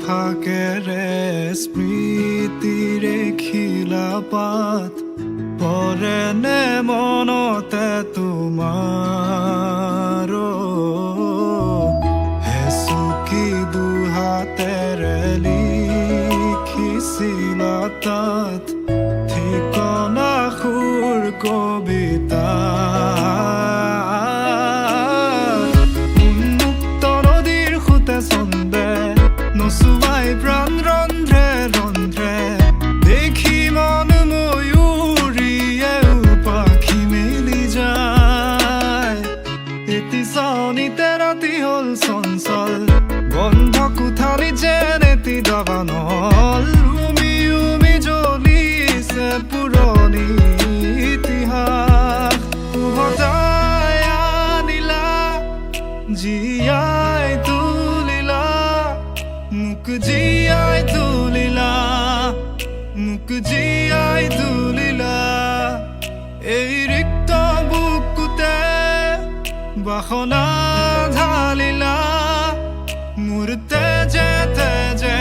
ফাকেৰে স্মৃতিৰে খিলাপাত পৰেনে মনতে তোমাৰ হেচুকি দুহাতেৰে লিখিছিলা তাত ঠিকনা সুৰ কবিতা উন্মুক্ত নদীৰ সুতে চন্দে নচুৱাই প্ৰাণ ৰন্ধ্ৰে ৰন্ধ্ৰে দেখি মন ময়ূৰীয়ে পাখি মেলি যায় এটি চাউনিতে ৰাতি হ'ল চঞ্চল বন্ধ কোঠালি যেন এটি দাবানল উমি উমি জ্বলিছে পুৰণি ইতিহাস উভতাই আনিলা জীয়াই তুলিলা মোক জীয়াই তুলিলা মোক জীয়াই তুলিলা এই ৰিক্ত বুকুতে বাসনা ঢালিলা মোৰ তেজে তেজে